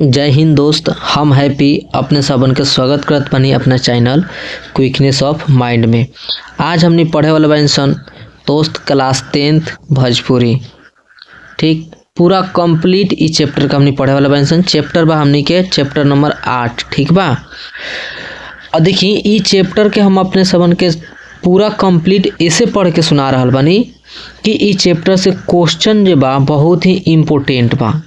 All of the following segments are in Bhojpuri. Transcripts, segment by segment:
जय हिंद दोस्त, हम हैप्पी अपने सबन के स्वागत करत बानी अपना चैनल क्विकनेस ऑफ माइंड में। आज हमनी पढ़े वाला बानी सन दोस्त क्लास 10th भोजपुरी। ठीक, पूरा कंप्लीट ई चैप्टर का हमनी पढ़े वाला बानी सन। चैप्टर बा हमनी के चैप्टर नंबर 8। ठीक बा, और देखी ई चैप्टर के हम अपने सबन के पूरा कंप्लीट ऐसे पढ़ के सुना रहल बानी कि ई चैप्टर से क्वेश्चन जे बा बहुत ही इम्पोर्टेंट बा।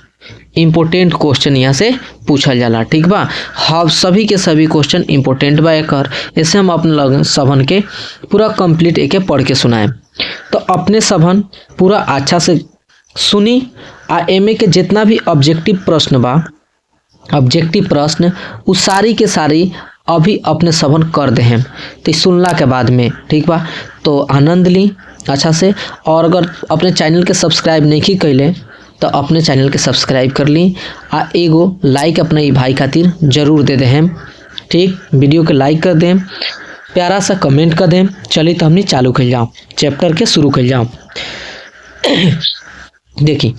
इम्पोर्टेंट क्वेश्चन यहाँ से पूछल जाला। ठीक बा, हम सभी के सभी क्वेश्चन इम्पोर्टेंट बा एकर, ऐसे हम अपने लोग सबन के पूरा कंप्लीट एके पढ़ के सुनाए। तो अपने सबन पूरा अच्छा से सुनी आ एमे के जितना भी ऑब्जेक्टिव प्रश्न बा, ऑब्जेक्टिव प्रश्न उ सारी के सारी अभी अपने सबन कर दे हम तो सुनला के बाद में। ठीक बा, तो आनंद ली अच्छा से। और अगर अपने चैनल के सब्सक्राइब नहीं कैले तो अपने चैनल के सब्सक्राइब कर ली आ एगो लाइक अपने ई भाई खातिर जरूर दे दे हम। ठीक, वीडियो के लाइक कर दें, प्यारा सा कमेंट कर दें। चलिए तो हमने चालू कर जाओ, चैप्टर के शुरू कर जाओ। देखी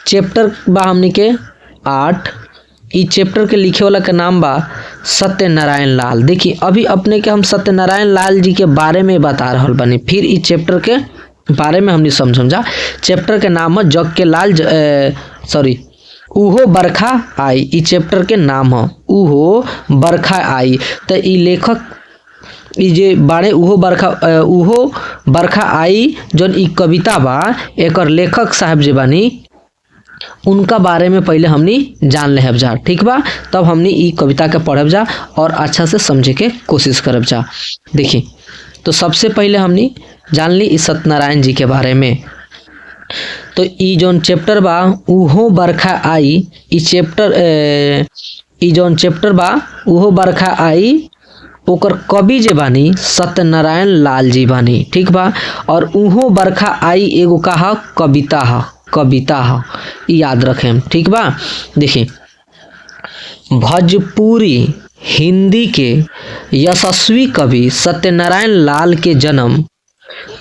चैप्टर बा हमनी के 8। ई चैप्टर के लिखे वाला के नाम बा सत्यनारायण लाल। देखी अभी अपने के हम सत्यनारायण लाल जी के बारे में बता रहल बानी, फिर ई चैप्टर के बारे में हमने समझा। चैप्टर के नाम है जग के लाल उहो बरखा आई। ई चैप्टर के नाम है उहो बरखा आई। तो ई लेखक ई जे बारे उहो बरखा आई जौन ई कविता बा, एकर लेखक साहब जे बानी उनका बारे में पहले हमनी जान लेहब जा। ठीक बा, तब हमनी ई कविता के पढ़ब जा और अच्छा से समझे के कोशिश करब जा। देखी तो सबसे पहले हमनी जान ली ई सत्यनारायण जी के बारे में। तो ई जौन चैप्टर बा उहो बरखा आई, ई जौन चैप्टर बा उहो बरखा आई, ओकर कवि जे बानी सत्यनारायण लाल जी बानी। ठीक बा, और उहो बरखा आई एगो कहा कविता है, याद रखें। ठीक बा, देखिए भोजपुरी हिंदी के यशस्वी कवि सत्यनारायण लाल के जन्म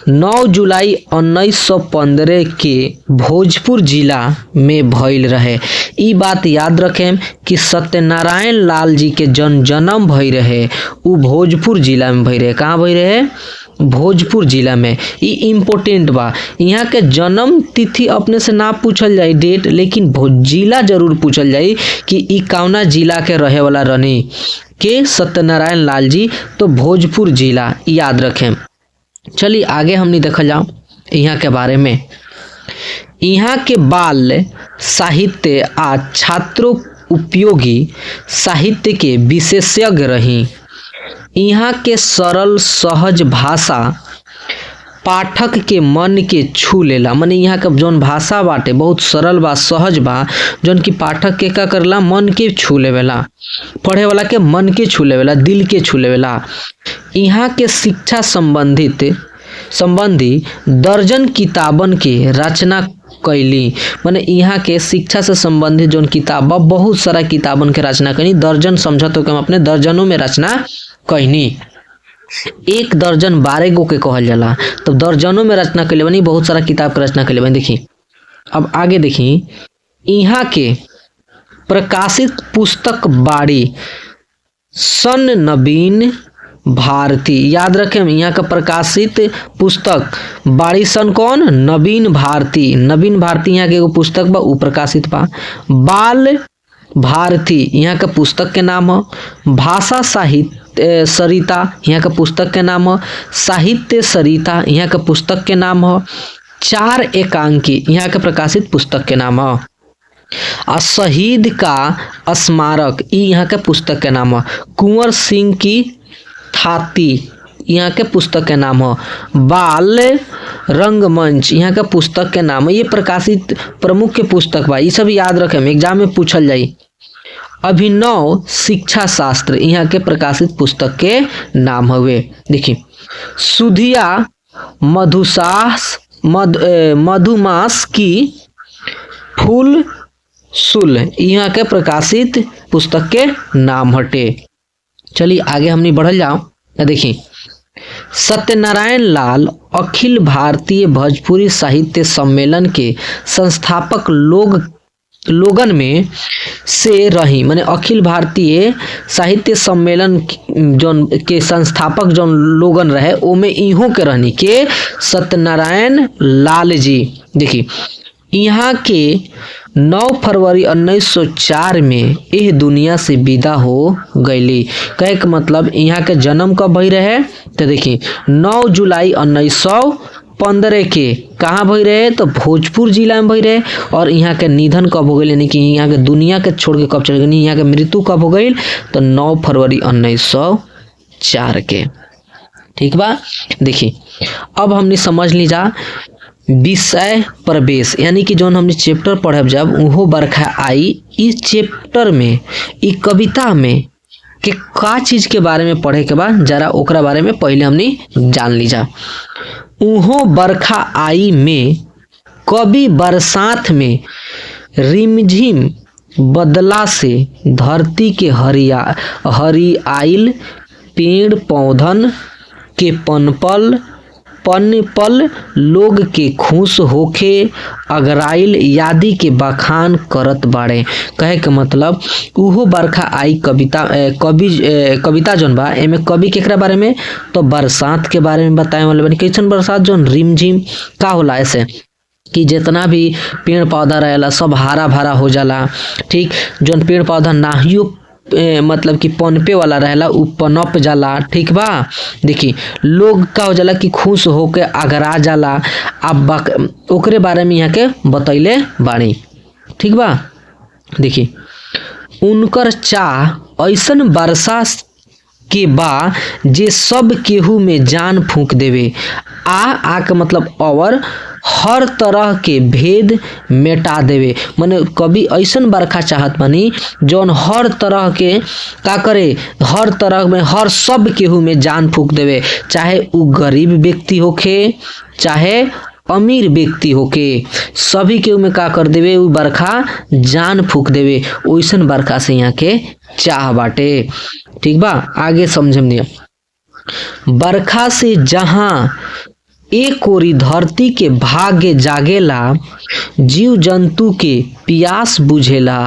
9 जुलाई 1915 के भोजपुर जिला में भइल रहे। ई बात याद रखें कि सत्यनारायण लाल जी के जन्म भई रहे उ भोजपुर जिला में भई रहे। कहाँ भई रहे? भोजपुर जिला में। ई इम्पोर्टेंट बा। यहाँ के जन्म तिथि अपने से ना पूछल जाए डेट, लेकिन जिला जरूर पूछल जाए कि ई कौना जिला के रहे वाला रनी के सत्यनारायण लाल जी। तो भोजपुर जिला याद रखें। चलिए आगे हमने देखल जाओ यहाँ के बारे में। यहाँ के बाल साहित्य आ छात्रों उपयोगी साहित्य के विशेषज्ञ रही। यहाँ के सरल सहज भाषा पाठक के मन के छू लेला। माने यहाँ का जौन भाषा बाटे बहुत सरल बा, सहज बा, जौन की पाठक के का करला मन के छू लेवेला, पढ़े वाला के मन के छू लेवेला, दिल के छू लेवेला। यहाँ के शिक्षा संबंधी दर्जन किताबन के रचना कैली। माने यहाँ के शिक्षा से संबंधित जौन किताब बा बहुत सारा किताबन के रचना कैनी। दर्जन समझा तो हम अपने दर्जनों में रचना कैनी। 1 दर्जन 12 गो के कहल जाला, तो दर्जनों में रचना कैले बनी, बहुत सारा किताब के रचना कैले बनी। देखी अब आगे देखी यहाँ के प्रकाशित पुस्तक बाड़ी सन नवीन भारती। याद रखें यहाँ का प्रकाशित पुस्तक बाड़ी सन कौन? नवीन भारती। नवीन भारती यहाँ के एगो पुस्तक बा उ प्रकाशित बा। बाल भारती यहाँ का पुस्तक के नाम है। भाषा साहित्य सरिता यहाँ का पुस्तक के नाम है। साहित्य सरिता यहाँ का पुस्तक के नाम है। 4 एकांकी यहाँ के प्रकाशित पुस्तक के नाम है। आ शहीद का स्मारक यहाँ के पुस्तक के नाम है। कुंवर सिंह की थाती यहाँ के पुस्तक के नाम है। बाल रंगमंच यहाँ के पुस्तक के नाम है। ये प्रकाशित प्रमुख के पुस्तक बा, ये सब याद रखें, एग्जाम में पूछल जाई। अभिनव शिक्षा शास्त्र यहाँ के प्रकाशित पुस्तक के नाम हुए। देखिए सुधिया मधुमास की फूल सुल यहाँ के प्रकाशित पुस्तक के नाम हटे। चलिए आगे हमने बढ़ल जाओ। देखिए सत्यनारायण लाल अखिल भारतीय भोजपुरी साहित्य सम्मेलन के संस्थापक लोगन में से रही। माने अखिल भारतीय साहित्य सम्मेलन जौन के संस्थापक जौन लोगन रहे ओमे इहों के रहनी के सत्यनारायण लाल जी। देखिए यहाँ के 9 फरवरी 1904 में यह दुनिया से विदा हो गईली। कहे के मतलब यहाँ के जन्म कब भई रहे तो देखिए 9 जुलाई 1915 के कहाँ भई रहे तो भोजपुर जिला में भई रहे। और यहाँ के निधन कब हो गई यानी कि यहाँ के दुनिया के छोड़ के कब चल गई, यहाँ के मृत्यु कब हो गई तो 9 फरवरी 1904 के। ठीक बा। देखिए अब हमने समझ लीजा विषय प्रवेश यानी कि जौन हमने चैप्टर पढ़ब जब उहो बरखा आई। इस चैप्टर में इ कविता में के का चीज के बारे में पढ़े के बाद जरा ओकरा बारे में पहले हमने जान लीजा। उहो बरखा आई में कभी बरसात में रिमझिम बदला से धरती के हरियाइल पेड़ पौधन के पल लोग के खुश होके अगराइल यादी के बखान करत बाड़े। कहे के मतलब उहो बरखा आई कविता जौन बा एमे कवि केकरा बारे में तो बरसात के बारे में बताए वाले बनी। कैसन बरसात जौन रिमझिम का होला ऐसे कि जितना भी पेड़ पौधा रहेला सब हरा भरा हो जाला। ठीक जौन पेड़ पौधा नाहियो मतलब कि पनपे वाला रहेला उ पनप जाला। ठीक बा। देखिए लोग का हो जाला कि खुश होके अगरा जाला। अब ओकरे बारे में यहाँ के बतैले बाणी। ठीक बा। देखिए उनकर चाह ऐसन बरसा के बा जे सब केहू में जान फूंक देवे। आ के मतलब और हर तरह के भेद मिटा देवे। माने कभी ऐसन बरखा चाहत बानी जौन हर तरह के का करे हर तरह में हर सब केहू में जान फूंक देवे। चाहे उ गरीब व्यक्ति होखे चाहे अमीर व्यक्ति होके सभी केहू में का कर देवे उ बरखा जान फूंक देवे। ओइसन बरखा से यहाँ के चाह बाटे। ठीक बा। आगे समझम। बरखा से जहां एक ओरी धरती के भाग्य जागेला जीव जंतु के प्यास बुझेला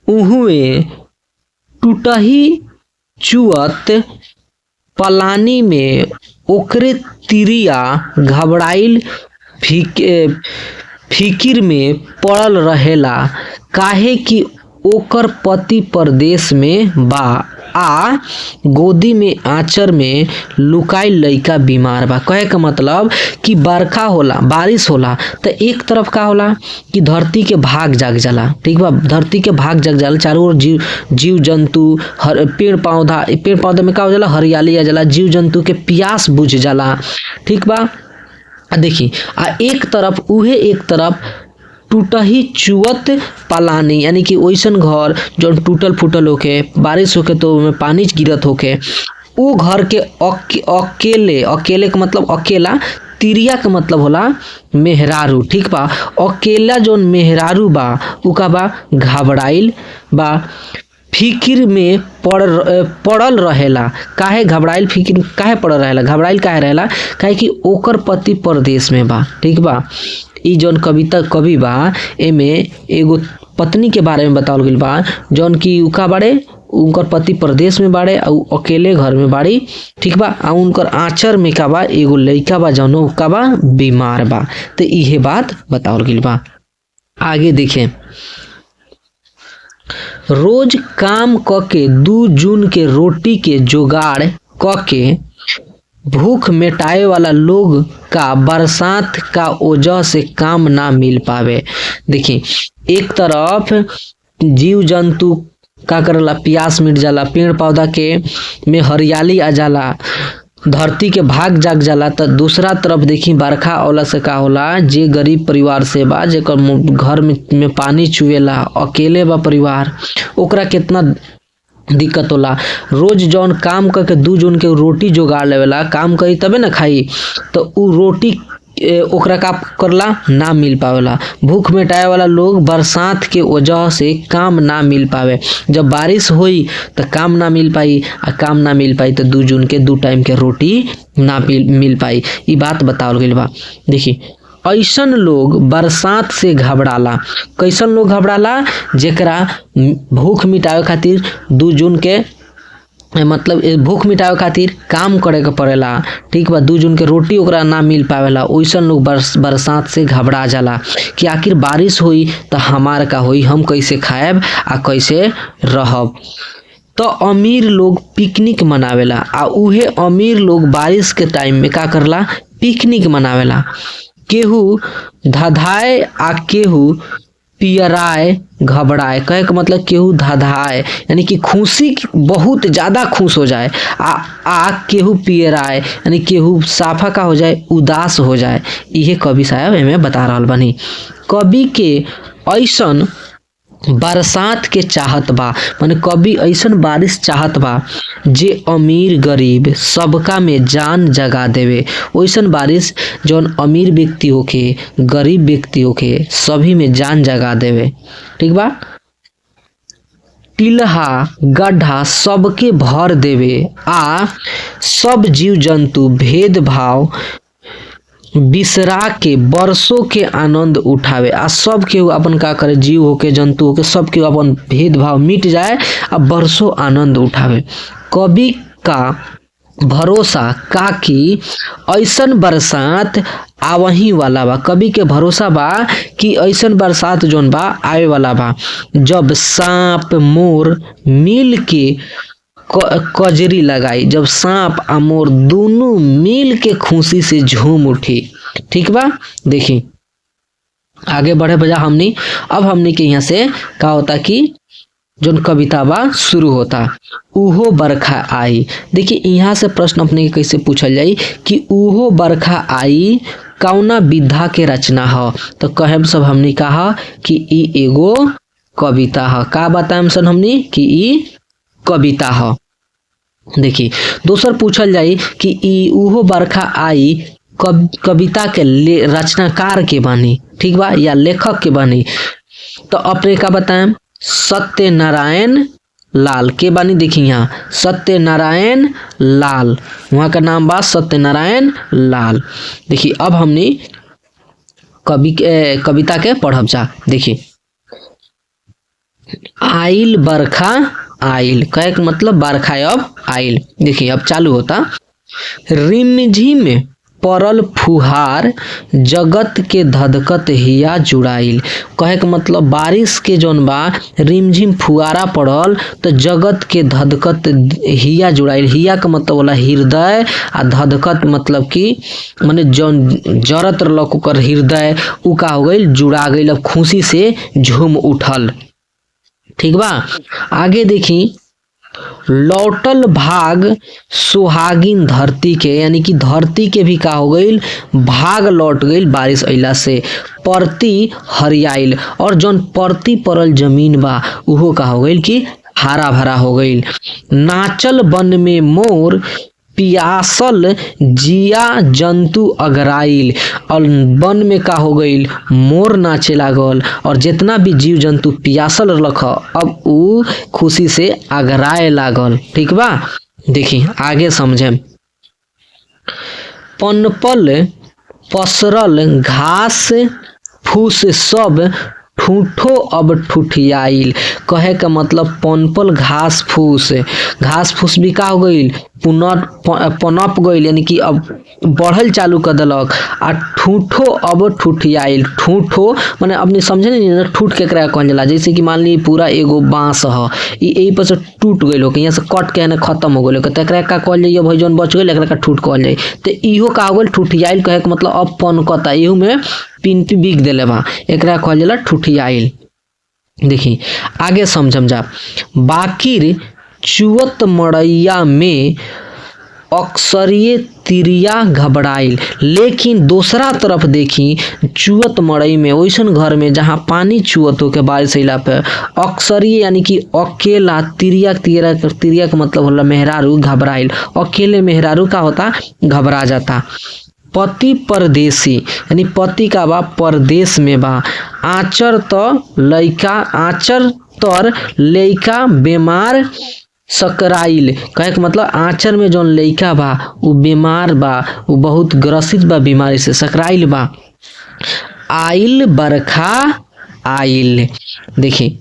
उहुए टूटही चुअत पलानी में ओकरे तिरिया घबराइल फिकिर में पड़ल रहेला। काहे कि ओकर पति परदेश में बा आ गोदी में आंचर में लुकाइल लइका बीमार बा। कहे का मतलब कि बरखा होला बारिश होला तो एक तरफ का होला कि धरती के भाग जाग जाला। ठीक बा। धरती के भाग जाग जाला चारों ओर जीव जंतु पेड़ पौधा में का हो जाला हरियाली आ जाला जीव जंतु के प्यास बुझ जाला। ठीक बा। देखी एक तरफ टूटही चुअत पलानी यानी कि ओइसन घर जो टूटल फूटल होके बारिश होके तो में पानी गिरत होके उ घर के अकेले का मतलब अकेला तिरिया का मतलब होला मेहरारू। ठीक बा। अकेला जोन मेहरारू बा उ का बा घबराइल बा फिकिर में पड़ल रहेला। काहे घबराइल फिकिर काहे पड़ल रहेला घबराइल काहे रहेला काहे कि ओकर पति परदेश में बा। ठीक बा। ई जौन कवि बा एमे एगो पत्नी के बारे में बतावल गइल बा जौन की उका बाड़े उनकर पति प्रदेश में बाड़े और अकेले घर में बाड़ी। ठीक बा। आ उनकर आंचर में का बा एगो लइका बा जौन का बा बीमार बा। तो इहे बात बतावल गइल बा। आगे देखें। रोज काम क के 2 जून के रोटी के जुगाड़ क के भूख मिटाए वाला लोग का बरसात का वजह से काम ना मिल पावे। देखिए एक तरफ जीव जंतु का करला प्यास मिट जाला पेड़ पौधा के में हरियाली आ जाला धरती के भाग जाग जाला। तो दूसरा तरफ देखी बरखा औला से का होला जे गरीब परिवार से बा जेकर घर में पानी चुएला अकेले बा परिवार ओकरा कितना दिक्कत होला। रोज जौन काम करके 2 जून के रोटी जोगाड़ लेवेला काम करी तबे ना खाई। तो उ रोटी ओकरा का करला ना मिल पावेला। भूख मिटाए वाला लोग बरसात के वजह से काम ना मिल पावे। जब बारिश होई तो काम ना मिल पाई, आ काम ना मिल पाई तो 2 जून के 2 टाइम के रोटी ना मिल पाई। ई बात बतावल गइल बा। देखी ऐसन लोग बरसात से घबराला। कैसन लोग घबराला? जेकरा भूख मिटावे खातिर 2 जून के मतलब भूख मिटावे खातिर काम करे के पड़ेला, ठीक बा। 2 जून के रोटी ओकरा ना मिल पावेला। ओइसन लोग बरसात से घबरा जाला कि आखिर बारिश होई तो हमार का होई, हम कैसे खाएब आ कैसे रहब। तो अमीर लोग पिकनिक मनावेला, आ उहे अमीर लोग बारिश के टाइम में का करला? पिकनिक मनावेला। केहू धधाए आ केहू पियराए घबराए। कहे का मतलब केहू धधाए यानी कि खुशी बहुत ज्यादा खुश हो जाए, आ केहू पियराए यानी केहू साफा का हो जाए, उदास हो जाए। इहे कवि साहब एमे बता रहल बानी। कवि के ऐसन बरसात के चाहत बा, माने कवि ऐसन बारिश चाहत बा जे अमीर गरीब सबका में जान जगा देवे। वैसन बारिश जौन अमीर व्यक्ति होके गरीब व्यक्ति होके सभी में जान जगा देवे, ठीक बा। टिल्हा गड्ढा सबके भर देवे, आ सब जीव जंतु भेदभाव बिसरा के बरसों के आनंद उठावे। आ सब केहू अपन का करे, जीव होके जंतु होके सब केहू अपन भेदभाव मिट जाए आ बरसों आनंद उठावे। कवि का भरोसा का कि ऐसन बरसात आवही वाला बा। कवि के भरोसा बा कि ऐसन बरसात जोन बा आवे वाला बा, जब सांप मोर मिल के कजरी लगाई। जब सांप आ मोर दोनों मिल के खुशी से झूम उठी, ठीक बा। देखी आगे बढ़े बजा हमनी। अब हमनी के यहाँ से का होता कि जोन कविता बा शुरू होता, उहो बरखा आई। देखिए यहाँ से प्रश्न अपने के कैसे पूछल जाई कि उहो बरखा आई कौना विधा के रचना ह। तो कहेम सब हमनी कहा कि ई एगो कविता ह। का बताएम सन हमनी कि ई कविता ह। देखी दोसर पूछल जाई कि ई उहो बरखा आई कविता के रचनाकार के बानी, ठीक बा, या लेखक के बानी। तो अपने का बताएं? सत्यनारायण लाल के बानी। देखी यहाँ सत्यनारायण लाल, वहाँ का नाम बा सत्यनारायण लाल। देखी अब हमने कविता के पढ़ब जा। देखी आइल बरखा आइल, कहे के मतलब बरखा अब आइल। देखिए अब चालू होता, रिमझिम परल फुहार जगत के धधकत हिया जुड़ाइल। कहे के मतलब बारिश के जौन बा रिमझिम फुहारा पड़ल तो जगत के धधकत हिया जुड़ाइल। हिया का मतलब होला हृदय, आ धधकत मतलब कि माने जौन जरत रहलक ओकर हृदय उ का हो गइल, जुड़ा गइल, अब खुशी से झूम उठल, ठीक बा। आगे देखी लौटल भाग सुहागिन धरती के, यानी कि धरती के भी का हो गइल, भाग लौट गइल बारिश अइला से। परती हरियाइल, और जौन परती परल जमीन बा उहो का हो गइल कि हरा भरा हो गइल। नाचल वन में मोर पियासल जिया जंतु अगराइल, और वन में का हो गइल, मोर नाचे लागल, और जितना भी जीव जंतु पियासल रख अब उ खुशी से अगराए लागल, ठीक बा। देखी आगे समझे। पनपल पसरल घास फूस सब ठूठो अब ठुठियाइल। कहे का मतलब पनपल घास फूस भी का हो गइल, पनप गइल, यानी कि अब बढ़ल चालू कर देलक। आ ठूठो अब ठुठियाइल, ठूठो माने अपने समझे नहीं, ठूठ के एकरा कहल जाला। जैसे कि मान ली पूरा एगो बांस ह, यही पर से टूट गइल होके, यहाँ से कट के ना खत्म हो गइल, तो एकरा का कहल जाई, भाई जौन बच गइल एकरा का ठूठ कहल जाई। तो इहो का हो गइल ठुठियाइल। कहे के मतलब अब पनकता, इहो में पिंपी बिक देले बा, एकरा कहल जाला ठुठियाइल। देखी आगे समझम जा। बाकिर चुवत मड़ैया में अक्सरिये तिरिया घबराइल। लेकिन दूसरा तरफ देखी चुवत मड़ई में, वैसन घर में जहाँ पानी चुवत हो के बारिश अइला पे, अक्सरिये यानी कि अकेला, तिरिया का मतलब होला मेहरारू, घबराइल। अकेले मेहरारू का होता, घबरा जाता। पति परदेसी यानी पति का बा परदेश में बा। आचर तर लइका बीमार सकराइल, कहे के मतलब आंचर में जौन लइका बा उ बीमार बा, उ बहुत ग्रसित बा बीमारी से, सकराइल बा। आइल बरखा आइल। देखिए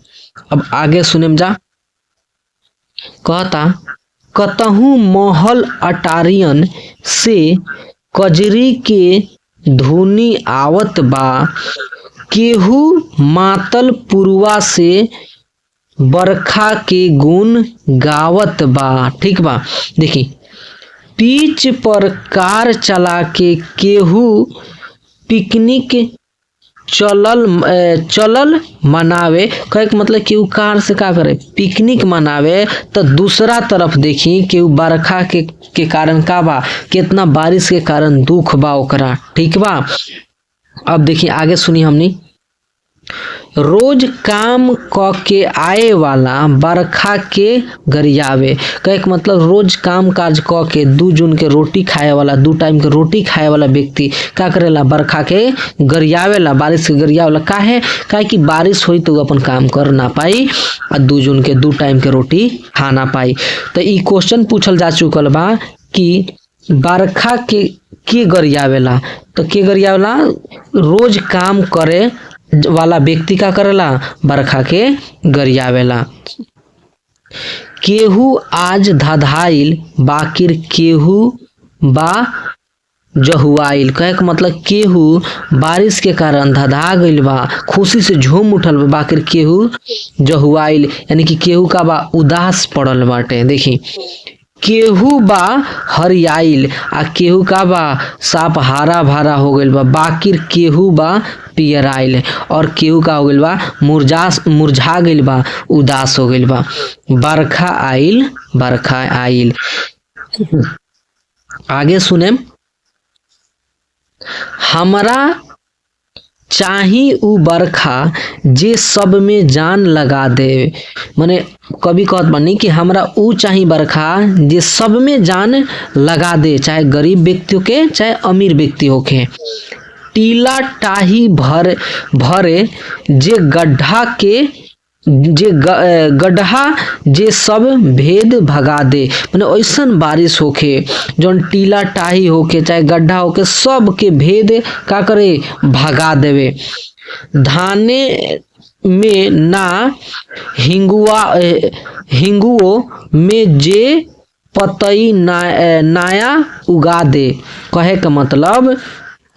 अब आगे सुनेम जा, कहता कतहु महल अटारियन से कजरी के धुनी आवत बा, केहू मातल पुरवा से बरखा के गुण गावत बा। ठीक बा। देखी पीच पर कार चला के केहू पिकनिक चलल मनावे, कहे के मतलब केहू कार से का करे पिकनिक मनावे, तो दूसरा तरफ देखी केहू बरखा के कारण का बा, कितना बारिश के कारण दुख बा ओकरा। ठीक बा। अब देखिए आगे सुनी हमनी, रोज काम क के आए वाला बरखा के गरियावे, कहे के मतलब रोज काम काज क के 2 जून के रोटी खाए वाला, 2 टाइम के रोटी खाए वाला व्यक्ति का करेला, बरखा के गरियावेला, बारिश के गरियावेला। काहे कि बारिश होई तो अपन काम कर ना पाई और 2 जून के 2 टाइम के रोटी खा ना पाई। तो ई क्वेश्चन पूछल जा चुकल बा कि बरखा के गरियावेला, तो के गरियावेला, रोज काम करे वाला व्यक्ति का करेला, बरखा के गरियावेला। केहू आज धधाइल बाकिर केहू बा जहुआइल, कहे के मतलब केहू बारिश के कारण धधा गइल बा, खुशी से झूम उठल बा, बाकिर केहू जहुआइल यानी कि केहू का बा उदास पड़ल बाटे। देखी केहू बा हरियाइल आ केहू का बा साफ हरा भरा हो गइल बा, बाकिर केहू बा पियराइल और केहू का हो गइल बा मुरझा गइल बा, उदास हो गइल बा। बरखा आइल। आगे सुने, हमरा चाही उ बरखा जे सब में जान लगा दे, माने कभी कहत बानी कि हमरा उ चाही बरखा जे सब में जान लगा दे, चाहे गरीब व्यक्ति होके चाहे अमीर व्यक्ति होके। टीला टाही भरे जे गड्ढा जे सब भेद भगा दे, माने ऐसन बारिश होके जौन टीला टाही होके चाहे गड्ढा होके सब के भेद का करे भगा देवे। धाने में ना हिंगुओ में जे पतई नया उगा दे, कहे का मतलब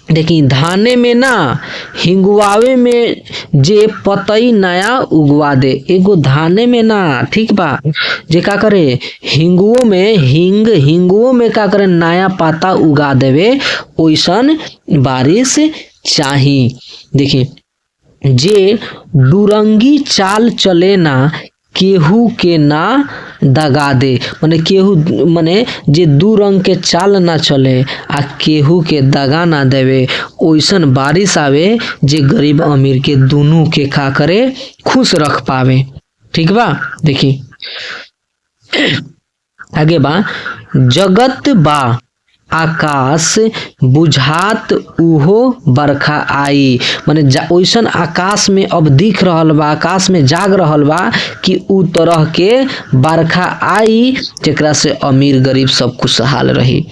देखिए धाने में ना हिंगुआवे में जे पतई नया उगवा दे, एगो धाने में ना, ठीक बा, जे का करे हिंगुओ में का करे नया पत्ता उगा देवे, ओइसन बारिश चाही। देखिए जे दुरंगी चाल चले ना केहू के ना दगा दे, माने केहू माने जे 2 रंग के चाल ना चले आ केहू के दगा ना देवे, ओइसन बारिश आवे जे गरीब अमीर के दोनों के का करे खुश रख पावे। ठीक बा। देखी आगे बा, जगत बा आकाश बुझात उहो बरखा आई, माने ओइसन आकाश में अब दिख रहल बा, आकाश में जाग रहल बा कि उ तरह के बरखा आई जेकरा से अमीर गरीब सब खुशहाल रही।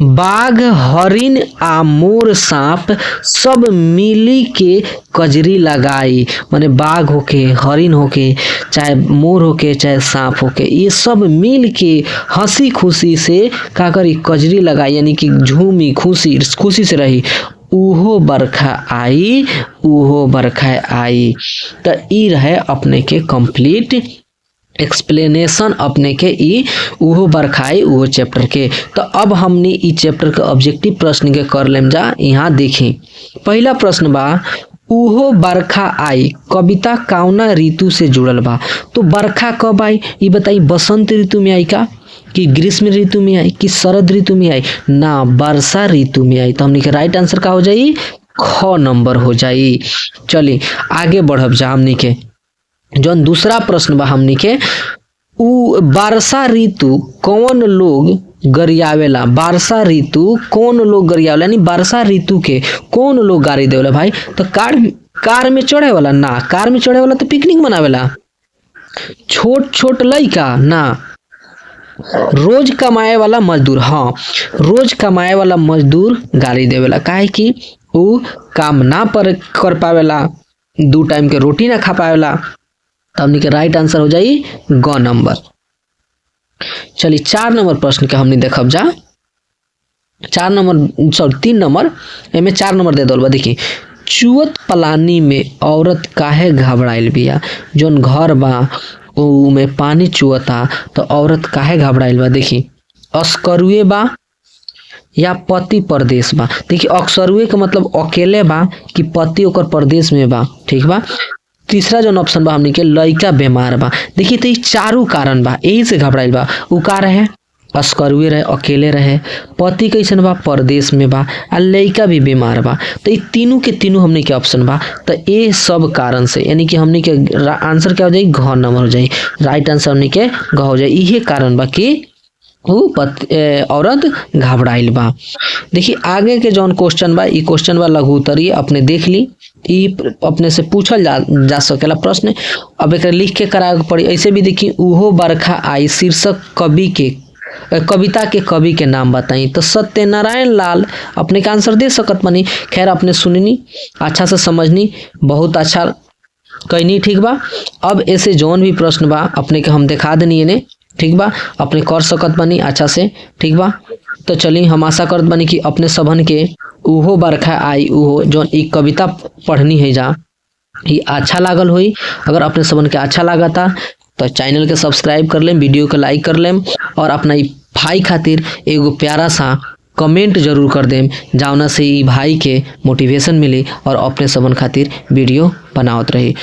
बाघ हरिन आ मोर सांप सब मिली के कजरी लगाई, माने बाघ होके हरिन होके चाहे मोर होके चाहे सांप होके ये सब मिल के हंसी खुशी से का करी कजरी लगाई, यानी कि झूमी खुशी से रही। उहो बरखा आई तो ई रहे अपने के कंप्लीट एक्सप्लेनेशन अपने के ई उहो बरखाई उहो चैप्टर के। तो अब हमने ई चैप्टर के ऑब्जेक्टिव प्रश्न के कर लेम जा। यहाँ देखी पहला प्रश्न बा, उहो बरखा आई कविता कौना ऋतु से जुड़ल बा, तो बरखा कब आई ये बताई, बसंत ऋतु में आई का, कि ग्रीष्म ऋतु में आई, कि शरद ऋतु में आई, ना वर्षा ऋतु में आई। तो हमने के राइट आंसर का हो जाई, ख नंबर हो जाई। चलिए आगे बढ़ब जा। हमने के जौन दूसरा प्रश्न बा हमनी के, उ वर्षा ऋतु कौन लोग गरियावेला, वर्षा ऋतु कौन लोग गरियावेला, यानी वर्षा ऋतु के कौन लोग गाड़ी देवेला भाई? तो कार में चढ़े वाला ना, कार में चढ़े वाला तो पिकनिक मनावेला। छोट छोट लइका ना, रोज कमाए वाला मजदूर, हाँ रोज कमाए वाला मजदूर गाड़ी देवेला, काहे कि उ काम ना कर पावेला, 2 टाइम के रोटी ना खा पावेला। तो हमनी के राइट आंसर हो जाई ग नंबर। चलिए 4 नंबर प्रश्न के हमने देखब जा। 3 नंबर एमे 4 नंबर दे दल बा। देखी, चुअत पलानी में औरत काहे घबराइल बिया? जोन घर बा उ में पानी चुअता तो औरत काहे घबराइल बा? देखी, अस्करुए बा या पति परदेश बा। देखी, अक्सरुए के मतलब अकेले बा कि पति ओकर परदेश में बा, ठीक बा। तीसरा जो ऑप्शन बा हमनी के लइका बीमार बा। देखिए तो ये चारों कारण बा, यही से घबराइल बा। उ का रहे? अस्करुए रहे, अकेले रहे, पति कैसन बा? परदेश में बा, आ लइका भी बीमार बा। तो ये तीनों के तीनों हमनी के ऑप्शन बा। तो ये सब कारण से यानी कि हमनी के आंसर क्या हो जाए? घ नंबर हो जाए। राइट आंसर हमनी के घ हो जाए। यही कारण बा कि औरत घबराइल बा। देखिए आगे के जौन क्वेश्चन बा, ई क्वेश्चन बा लघु उत्तरीय, अपने देख ली। ई अपने से पूछल जा सकेला प्रश्न। अब एक लिख के करावे के पड़ी। ऐसे भी देखी, उहो बरखा आई शीर्षक कविता के कवि के नाम बताई। तो सत्यनारायण लाल अपने का आंसर दे सकत बनी। खैर अपने सुननी, अच्छा से समझनी, बहुत अच्छा कहनी, ठीक बा। अब ऐसे जौन भी प्रश्न बा अपने के हम दिखा देनी ने, ठीक बा, अपने कर सकत बनी अच्छा से, ठीक बा। तो चलिए हम आशा करत बनी कि अपने सबन के उहो बरखा आई उहो जो एक कविता पढ़नी है जा, ये अच्छा लागल हुई। अगर अपने सबन के अच्छा लागता तो चैनल के सब्सक्राइब कर लें, वीडियो के लाइक कर लें, और अपना भाई खातिर एगो प्यारा सा कमेंट जरूर कर दें, जावना से भाई के मोटिवेशन मिली और अपने सबन खातिर वीडियो बनावत रही।